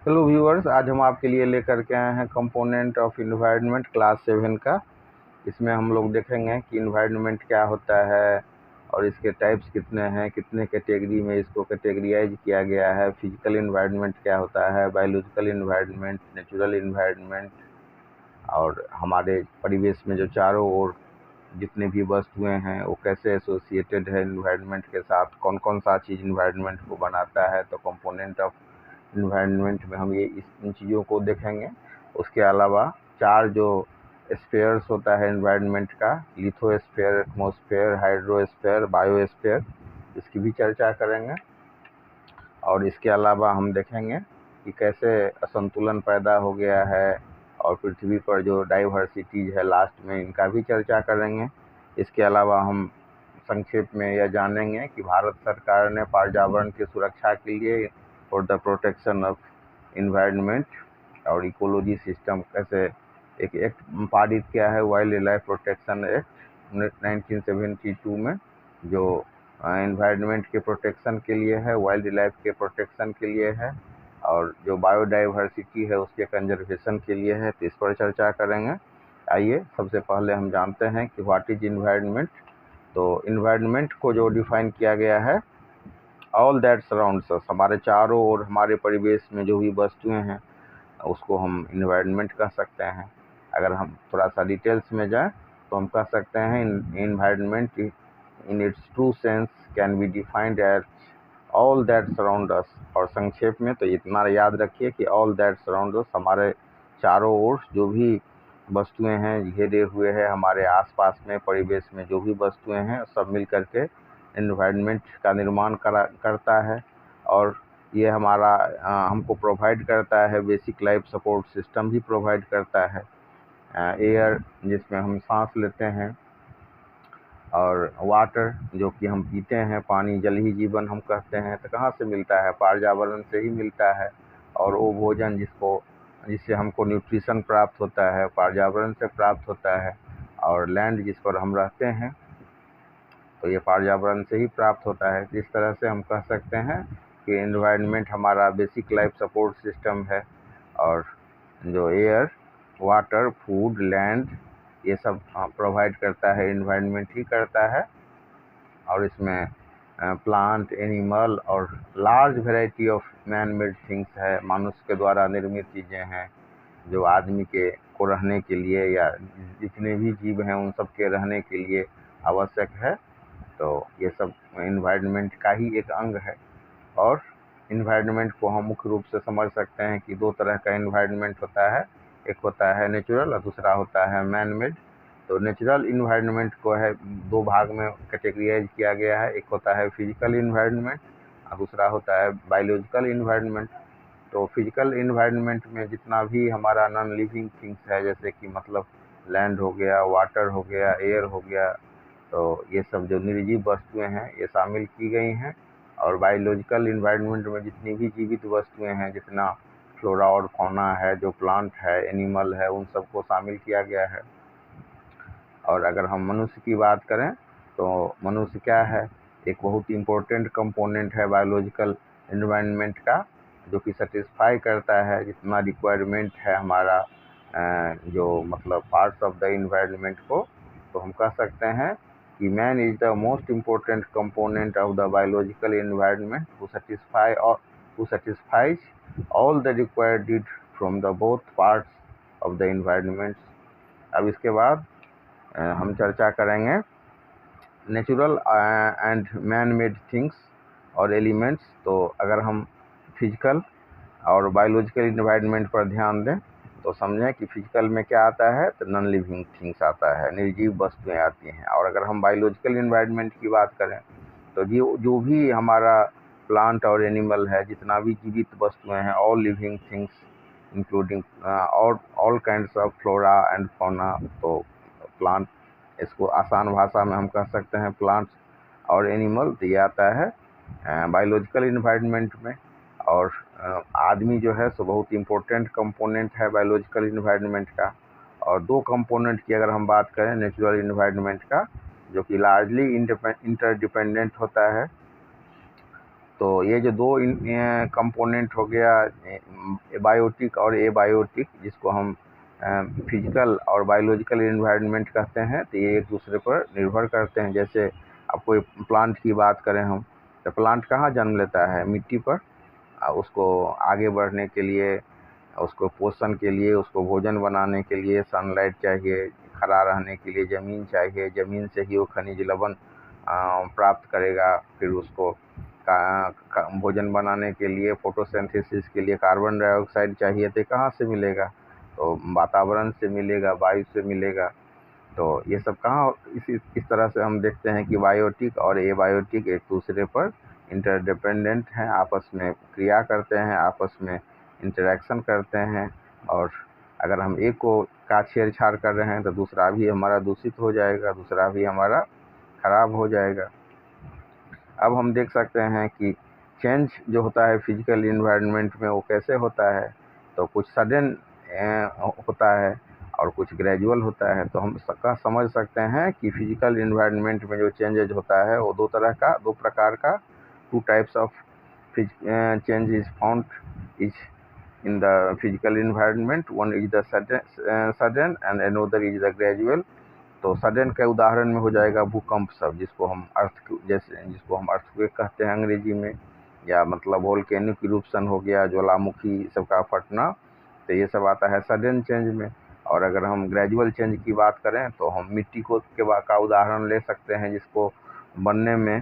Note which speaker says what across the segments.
Speaker 1: Hello viewers, आज हम आपके लिए लेकर के आए हैं कंपोनेंट ऑफ इन्वायरमेंट क्लास 7 का। इसमें हम लोग देखेंगे कि इन्वायरमेंट क्या होता है और इसके टाइप्स कितने हैं, कितने कैटेगरी में इसको कैटेगराइज किया गया है। फिजिकल इन्वायरमेंट क्या होता है, बायोलॉजिकल इन्वायरमेंट, नेचुरल इन्वायरमेंट, और हमारे परिवेश में जो चारों ओर जितने भी वस्तुएं हैं वो कैसे एसोसिएटेड है इन्वायरमेंट के साथ, कौन कौन सा चीज़ इन्वायरमेंट को बनाता है। तो कंपोनेंट ऑफ इन्वायरमेंट में हम ये इन चीज़ों को देखेंगे। उसके अलावा चार जो स्फीयर्स होता है इन्वायरमेंट का, लिथोस्फीयर, एटमॉस्फेयर, हाइड्रोस्फीयर, बायोस्फीयर, इसकी भी चर्चा करेंगे। और इसके अलावा हम देखेंगे कि कैसे असंतुलन पैदा हो गया है और पृथ्वी पर जो डाइवर्सिटीज़ है लास्ट में, इनका भी चर्चा करेंगे। इसके अलावा हम संक्षेप में यह जानेंगे कि भारत सरकार ने पर्यावरण की सुरक्षा के लिए for the protection of environment और इकोलॉजी सिस्टम कैसे एक एक्ट पारित किया है, वाइल्ड लाइफ प्रोटेक्शन एक्ट 1972 में, जो इन्वायरमेंट के प्रोटेक्शन के लिए है, वाइल्ड लाइफ के प्रोटेक्शन के लिए है, और जो बायोडाइवर्सिटी है उसके कंजर्वेशन के लिए है। तो इस पर चर्चा करेंगे। आइए सबसे पहले हम जानते हैं कि व्हाट इज इन्वायरमेंट। तो इन्वायरमेंट को जो डिफाइन किया गया है, ऑल दैट सराउंड्स अस, हमारे चारों ओर हमारे परिवेश में जो भी वस्तुएं हैं उसको हम इन्वायरमेंट कह सकते हैं। अगर हम थोड़ा सा डिटेल्स में जाएं तो हम कह सकते हैं environment in its true sense can be defined as all that surround us. और संक्षेप में तो इतना याद रखिए कि ऑल दैट सराउंड अस, हमारे चारों ओर जो भी वस्तुएं हैं घेरे हुए हैं, हमारे आसपास में परिवेश में जो भी वस्तुएं हैं सब मिल करके इन्वायरमेंट का निर्माण करता है। और ये हमारा हमको प्रोवाइड करता है, बेसिक लाइफ सपोर्ट सिस्टम भी प्रोवाइड करता है। एयर जिसमें हम सांस लेते हैं, और वाटर जो कि हम पीते हैं, पानी जल ही जीवन हम कहते हैं। तो कहाँ से मिलता है? पर्यावरण से ही मिलता है। और वो भोजन जिससे हमको न्यूट्रिशन प्राप्त होता है, पर्यावरण से प्राप्त होता है। और लैंड जिस पर हम रहते हैं तो ये पर्यावरण से ही प्राप्त होता है। इस तरह से हम कह सकते हैं कि एनवायरनमेंट हमारा बेसिक लाइफ सपोर्ट सिस्टम है। और जो एयर, वाटर, फूड, लैंड, ये सब प्रोवाइड करता है, एनवायरनमेंट ही करता है। और इसमें प्लांट, एनिमल और large variety of man made things है, मनुष्य के द्वारा निर्मित चीज़ें हैं जो आदमी के को रहने के लिए या जितने भी जीव हैं उन सब के रहने के लिए आवश्यक है। तो ये सब इन्वायरमेंट का ही एक अंग है। और इन्वायरमेंट को हम मुख्य रूप से समझ सकते हैं कि दो तरह का इन्वायरमेंट होता है, एक होता है नेचुरल और दूसरा होता है मैन मेड। तो नेचुरल इन्वायरमेंट को है दो भाग में कैटेगराइज किया गया है, एक होता है फिजिकल इन्वायरमेंट और दूसरा होता है बायोलॉजिकल इन्वायरमेंट। तो फिजिकल इन्वायरमेंट में जितना भी हमारा नॉन लिविंग थिंग्स है, जैसे कि मतलब लैंड हो गया, वाटर हो गया, एयर हो गया, तो ये सब जो निर्जीव वस्तुएं हैं ये शामिल की गई हैं। और बायोलॉजिकल इन्वायरमेंट में जितनी भी जीवित वस्तुएं हैं, जितना फ्लोरा और फौना है, जो प्लांट है, एनिमल है, उन सबको शामिल किया गया है। और अगर हम मनुष्य की बात करें तो मनुष्य क्या है, एक बहुत इम्पोर्टेंट कंपोनेंट है बायोलॉजिकल इन्वायरमेंट का, जो कि सेटिस्फाई करता है जितना रिक्वायरमेंट है हमारा जो मतलब पार्ट्स ऑफ द इन्वायरमेंट को। तो हम कह सकते हैं कि man is the most important component of the biological environment who satisfies all the required need from the both parts of the environment। अब इसके बाद हम चर्चा करेंगे natural and man made things और एलिमेंट्स। तो अगर हम फिजिकल और बायोलॉजिकल इन्वायरमेंट पर ध्यान दें तो समझें कि फिजिकल में क्या आता है, तो नॉन लिविंग थिंग्स आता है, निर्जीव वस्तुएं आती हैं। और अगर हम बायोलॉजिकल इन्वायरमेंट की बात करें तो जो भी हमारा प्लांट और एनिमल है, जितना भी जीवित वस्तुएं हैं, all living things including all kinds of flora and fauna. तो प्लांट, इसको आसान भाषा में हम कह सकते हैं प्लांट्स और एनिमल, तो ये आता है बायोलॉजिकल इन्वायरमेंट में। और आदमी जो है सो बहुत इम्पोर्टेंट कंपोनेंट है बायोलॉजिकल इन्वायरमेंट का। और दो कंपोनेंट की अगर हम बात करें नेचुरल इन्वायरमेंट का, जो कि लार्जली इंटरडिपेंडेंट होता है, तो ये जो दो कंपोनेंट हो गया, बायोटिक और एबायोटिक, जिसको हम फिजिकल और बायोलॉजिकल इन्वायरमेंट कहते हैं, तो ये एक दूसरे पर निर्भर करते हैं। जैसे अब कोई प्लांट की बात करें हम, तो प्लांट कहाँ जन्म लेता है? मिट्टी पर। उसको आगे बढ़ने के लिए, उसको पोषण के लिए, उसको भोजन बनाने के लिए सनलाइट चाहिए, खड़ा रहने के लिए ज़मीन चाहिए, ज़मीन से ही वो खनिज लवण प्राप्त करेगा। फिर उसको भोजन बनाने के लिए, फोटोसिंथेसिस के लिए कार्बन डाइऑक्साइड चाहिए, तो कहाँ से मिलेगा? तो वातावरण से मिलेगा, वायु से मिलेगा। तो ये सब कहाँ, इस तरह से हम देखते हैं कि बायोटिक और एबायोटिक एक दूसरे पर इंटरडिपेंडेंट हैं, आपस में क्रिया करते हैं, आपस में इंटरेक्शन करते हैं। और अगर हम एक को का छेड़छाड़ कर रहे हैं तो दूसरा भी हमारा दूषित हो जाएगा, दूसरा भी हमारा खराब हो जाएगा। अब हम देख सकते हैं कि चेंज जो होता है फिजिकल इन्वायरमेंट में, वो कैसे होता है? तो कुछ सडन होता है और कुछ ग्रेजुअल होता है। तो हम सबका समझ सकते हैं कि फिजिकल इन्वायरमेंट में जो चेंजेज होता है वो दो प्रकार का, 2 types of change is found is in the physical environment. One is the sudden and another is the gradual. तो सडन के उदाहरण में हो जाएगा भूकंप सब, जिसको हम अर्थक्वेक कहते हैं अंग्रेजी में, या मतलब वोल्केनिक इरुप्शन हो गया, ज्वालामुखी सब का फटना, तो ये सब आता है सडन चेंज में। और अगर हम ग्रेजुअल चेंज की बात करें तो हम मिट्टी का उदाहरण ले सकते हैं, जिसको बनने में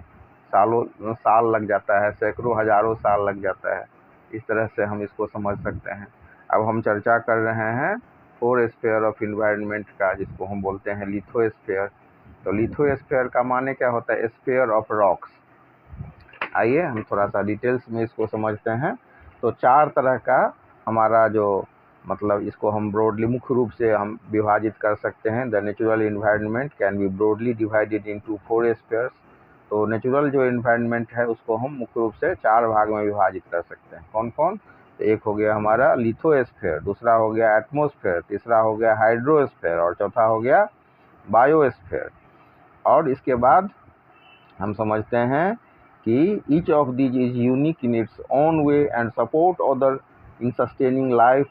Speaker 1: साल लग जाता है, सैकड़ों हजारों साल लग जाता है। इस तरह से हम इसको समझ सकते हैं। अब हम चर्चा कर रहे हैं 4 स्फीयर ऑफ इन्वायरमेंट का, जिसको हम बोलते हैं लिथोस्फीयर। तो लिथोस्फीयर का माने क्या होता है? Sphere of rocks. आइए हम थोड़ा सा डिटेल्स में इसको समझते हैं। तो 4 तरह का हमारा जो मतलब, इसको हम ब्रॉडली मुख्य रूप से हम विभाजित कर सकते हैं। The natural environment can be broadly divided into 4 spheres. तो नेचुरल जो इन्वायरमेंट है उसको हम मुख्य रूप से 4 भाग में विभाजित कर सकते हैं। कौन कौन? तो एक हो गया हमारा लिथोस्फीयर, दूसरा हो गया एटमॉस्फेयर, तीसरा हो गया हाइड्रोस्फीयर और चौथा हो गया बायोस्फीयर। और इसके बाद हम समझते हैं कि each of these is unique in its own way and support other in sustaining life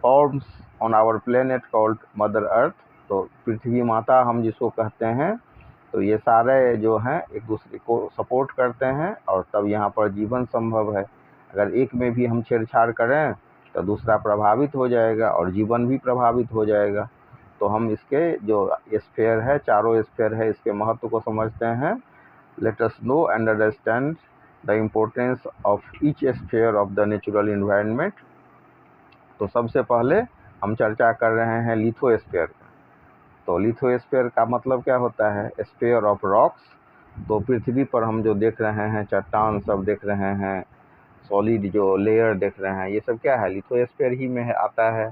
Speaker 1: forms on our planet called mother earth. तो पृथ्वी माता हम जिसको कहते हैं, तो ये सारे जो हैं एक दूसरे को सपोर्ट करते हैं और तब यहाँ पर जीवन संभव है। अगर एक में भी हम छेड़छाड़ करें तो दूसरा प्रभावित हो जाएगा और जीवन भी प्रभावित हो जाएगा। तो हम इसके जो स्फीयर है, चारों स्फीयर है, इसके महत्व को समझते हैं। Let us know and understand the importance of each sphere of the natural environment. तो सबसे पहले हम चर्चा कर रहे हैं लिथोस्फीयर का। तो लिथोस्फीयर का मतलब क्या होता है? Sphere of rocks. तो पृथ्वी पर हम जो देख रहे हैं, चट्टान सब देख रहे हैं, सॉलिड जो लेयर देख रहे हैं, ये सब क्या है? लिथोस्फीयर ही में आता है।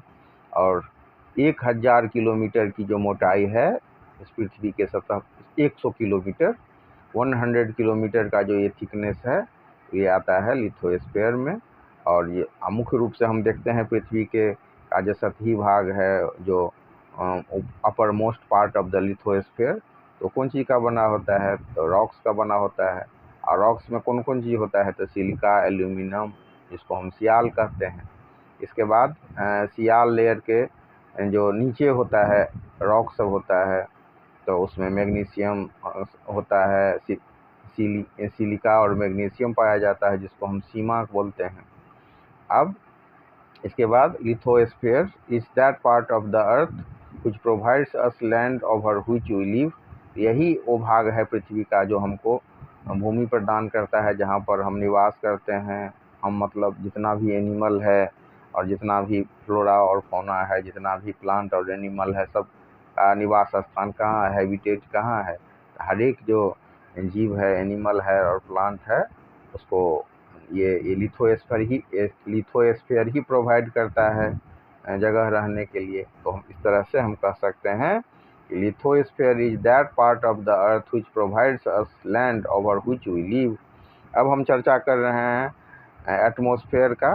Speaker 1: और 1000 किलोमीटर की जो मोटाई है इस पृथ्वी के सतह, 100 किलोमीटर, 100 किलोमीटर का जो ये थिकनेस है, ये आता है लिथोस्फीयर में। और ये मुख्य रूप से हम देखते हैं पृथ्वी के का जो सतही भाग है, जो upper most part of the lithosphere, तो कौन चीज़ का बना होता है? तो रॉक्स का बना होता है। और रॉक्स में कौन कौन चीज़ होता है? तो सिलिका, एल्यूमिनियम, जिसको हम सियाल कहते हैं। इसके बाद सियाल लेयर के जो नीचे होता है रॉक सब होता है, तो उसमें मैग्नीशियम होता है, सिलिका और मैग्नीशियम पाया जाता है, जिसको हम सीमा बोलते हैं। अब इसके बाद lithosphere is that part of the earth which provides us land over which we live. यही वो भाग है पृथ्वी का जो हमको भूमि प्रदान करता है, जहाँ पर हम निवास करते हैं। हम मतलब जितना भी एनिमल है और जितना भी फ्लोरा और फौना है, जितना भी प्लांट और एनिमल है, सब का निवास स्थान कहाँ है? हैबिटेट कहाँ है? हर एक जो जीव है, एनिमल है और प्लांट है, उसको ये लिथोस्फीयर ही प्रोवाइड करता है जगह रहने के लिए। तो हम इस तरह से हम कह सकते हैं कि lithosphere is that part of the earth which provides us land over which we live. अब हम चर्चा कर रहे हैं एटमॉस्फेयर का।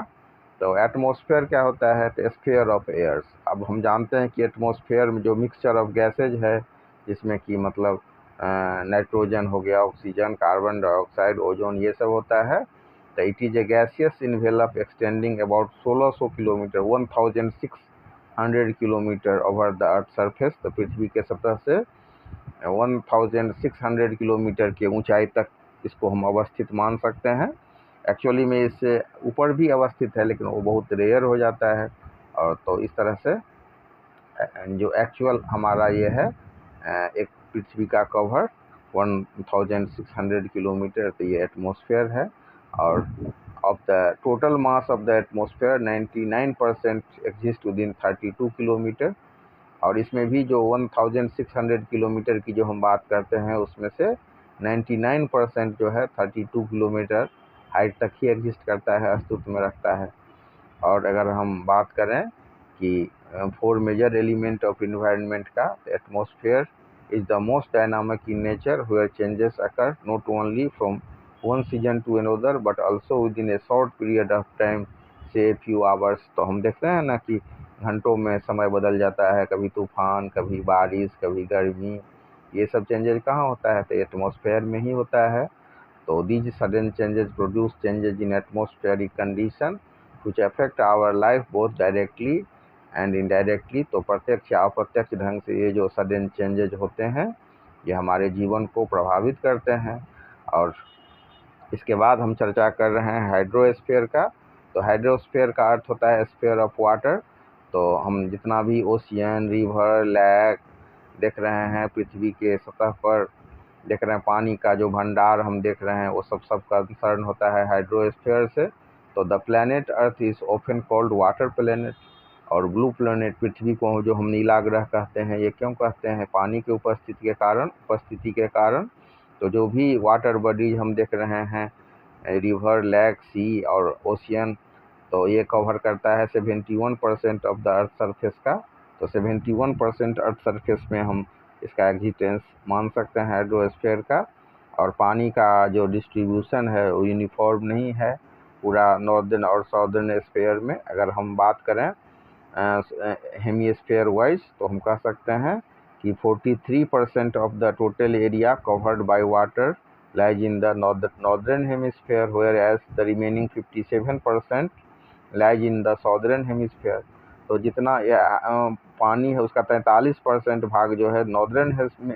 Speaker 1: तो एटमॉस्फेयर क्या होता है? तो स्फीयर ऑफ एयर्स। अब हम जानते हैं कि एटमॉस्फेयर में जो मिक्सचर ऑफ गैसेज है, जिसमें कि मतलब नाइट्रोजन हो गया, ऑक्सीजन, कार्बन डाइऑक्साइड, ओजोन, ये सब होता है। तो it is a gaseous envelope extending about 1600 kilometre 1600 kilometre over the earth surface. तो पृथ्वी के सतह से 1600 किलोमीटर के ऊंचाई तक इसको हम अवस्थित मान सकते हैं। एक्चुअली में इससे ऊपर भी अवस्थित है, लेकिन वो बहुत रेयर हो जाता है। और तो इस तरह से जो एक्चुअल हमारा ये है एक पृथ्वी का कवर 1600 किलोमीटर, तो ये एटमॉस्फेयर है। और of the total mass of the atmosphere 99% exist with in 32 kilometre. और इसमें भी जो 1600 किलोमीटर की जो हम बात करते हैं, उसमें से 99% जो है 32 किलोमीटर हाइट तक ही एग्जिस्ट करता है, अस्तित्व में रखता है। और अगर हम बात करें कि 4 मेजर एलिमेंट ऑफ इन्वायरमेंट का, atmosphere is the most dynamic in nature where changes occur not only from one season to another but also within a short period of time say few hours. तो हम देखते हैं ना कि घंटों में समय बदल जाता है, कभी तूफान, कभी बारिश, कभी गर्मी, ये सब चेंजेस कहाँ होता है? तो एटमॉस्फेयर में ही होता है। तो these sudden changes produce changes in atmospheric condition which affect our life both directly and indirectly। तो प्रत्यक्ष या अप्रत्यक्ष ढंग से ये जो सडन चेंजेज होते हैं, ये हमारे जीवन को प्रभावित करते हैं। और इसके बाद हम चर्चा कर रहे हैं हाइड्रोस्फीयर का। तो हाइड्रोस्फीयर का अर्थ होता है स्फीयर ऑफ वाटर। तो हम जितना भी ओशियन, रिवर, लेक देख रहे हैं पृथ्वी के सतह पर, देख रहे हैं पानी का जो भंडार हम देख रहे हैं, वो सब कंसर्न होता है हाइड्रोस्फीयर से। तो the planet earth is often called water planet. और ब्लू प्लैनेट पृथ्वी को जो हम नीला ग्रह कहते हैं, ये क्यों कहते हैं? पानी की उपस्थिति के कारण। तो जो भी वाटर बॉडीज हम देख रहे हैं, रिवर, लेक, सी और ओशियन, तो ये कवर करता है 71% ऑफ द अर्थ सरफेस का। तो 71% अर्थ सरफेस में हम इसका एग्जिस्टेंस मान सकते हैं हाइड्रोस्फीयर का। और पानी का जो डिस्ट्रीब्यूशन है वो यूनिफॉर्म नहीं है पूरा नॉर्दर्न और साउदर्न स्फीयर में। अगर हम बात करें हेमिस्फीयर वाइज, तो हम कह सकते हैं कि 43% of the total area covered by water lies in the northern hemisphere whereas the remaining 57% lies in the southern hemisphere. तो जितना पानी है उसका 43% भाग जो है नॉर्दर्न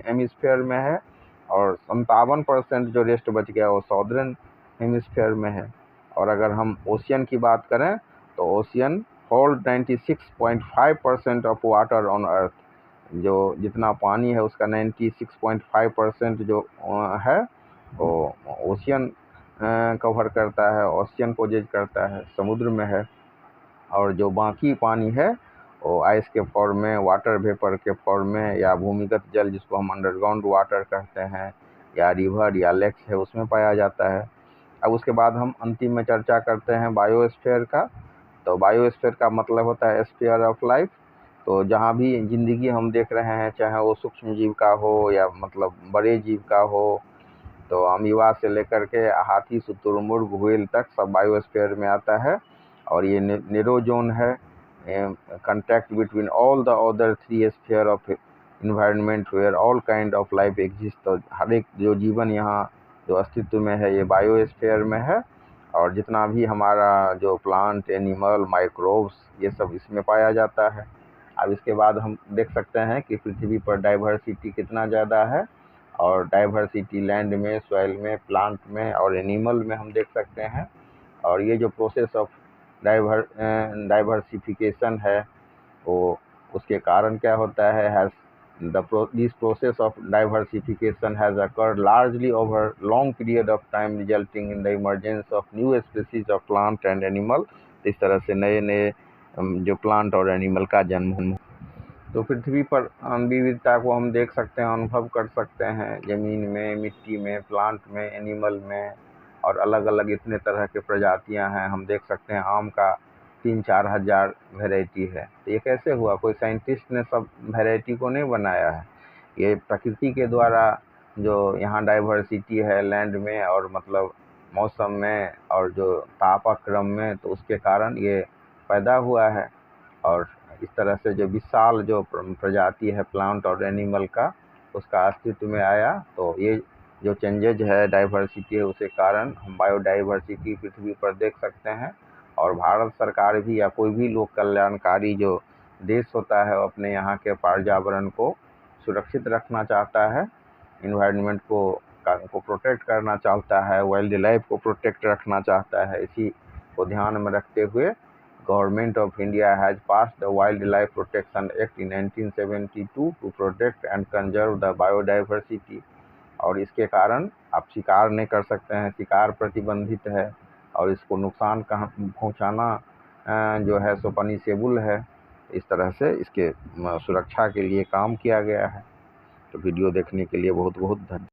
Speaker 1: हेमिस्फीयर में है, और 57% जो रेस्ट बच गया वो साउदर्न हेमिस्फीयर में है। और अगर हम ओशियन की बात करें, तो ocean hold 96.5% of water on earth. जो जितना पानी है उसका 96.5% जो है वो ओशियन कवर करता है, ओशियन को जज करता है, समुद्र में है। और जो बाकी पानी है वो आइस के फॉर्म में, वाटर वेपर के फॉर्म में, या भूमिगत जल जिसको हम अंडरग्राउंड वाटर कहते हैं, या रिवर या लेक्स है, उसमें पाया जाता है। अब उसके बाद हम अंतिम में चर्चा करते हैं बायोस्फीयर का। तो बायोस्फीयर का मतलब होता है स्फीयर ऑफ लाइफ। तो जहाँ भी जिंदगी हम देख रहे हैं, चाहे वो सूक्ष्म जीव का हो या मतलब बड़े जीव का हो, तो अमीबा से लेकर के हाथी, शुतुरमुर्ग, व्हेल तक सब बायोस्फीयर में आता है। और ये नेरो जोन है, contact between all the other 3 sphere of environment where all kind of life exist। तो हर एक जो जीवन यहाँ जो अस्तित्व में है ये बायोस्फीयर में है। और जितना भी हमारा जो प्लांट, एनिमल, माइक्रोब्स, ये सब इसमें पाया जाता है। अब इसके बाद हम देख सकते हैं कि पृथ्वी पर डाइवर्सिटी कितना ज़्यादा है। और डाइवर्सिटी लैंड में, सॉइल में, प्लांट में और एनिमल में हम देख सकते हैं। और ये जो प्रोसेस ऑफ डाइवर्सिफिकेशन है, वो उसके कारण क्या होता है, this process of diversification has occurred largely over long period of time resulting in the emergence of new species of plant and animal। इस तरह से नए नए जो प्लांट और एनिमल का जन्म। तो पृथ्वी पर विविधता को हम देख सकते हैं, अनुभव कर सकते हैं, ज़मीन में, मिट्टी में, प्लांट में, एनिमल में। और अलग अलग इतने तरह के प्रजातियां हैं, हम देख सकते हैं आम का 3-4 हज़ार वेराइटी है। तो ये कैसे हुआ? कोई साइंटिस्ट ने सब वेराइटी को नहीं बनाया है, ये प्रकृति के द्वारा जो यहाँ डाइवर्सिटी है लैंड में और मतलब मौसम में और जो तापाक्रम में, तो उसके कारण ये पैदा हुआ है। और इस तरह से जो विशाल जो प्रजाति है प्लांट और एनिमल का, उसका अस्तित्व में आया। तो ये जो चेंजेज है, डाइवर्सिटी है, उसके कारण हम बायोडाइवर्सिटी पृथ्वी पर देख सकते हैं। और भारत सरकार भी या कोई भी लोक कल्याणकारी जो देश होता है वो अपने यहाँ के पर्यावरण को सुरक्षित रखना चाहता है, इन्वायरमेंट को प्रोटेक्ट करना चाहता है, वाइल्ड लाइफ को प्रोटेक्ट रखना चाहता है। इसी को ध्यान में रखते हुए government of India has passed the wild life protection act in 1972 to protect and conserve the biodiversity. और इसके कारण आप शिकार नहीं कर सकते हैं, शिकार प्रतिबंधित है, और इसको नुकसान कहाँ पहुँचाना जो है सो पनिशेबल है। इस तरह से इसके सुरक्षा के लिए काम किया गया है। तो वीडियो देखने के लिए बहुत बहुत धन्यवाद।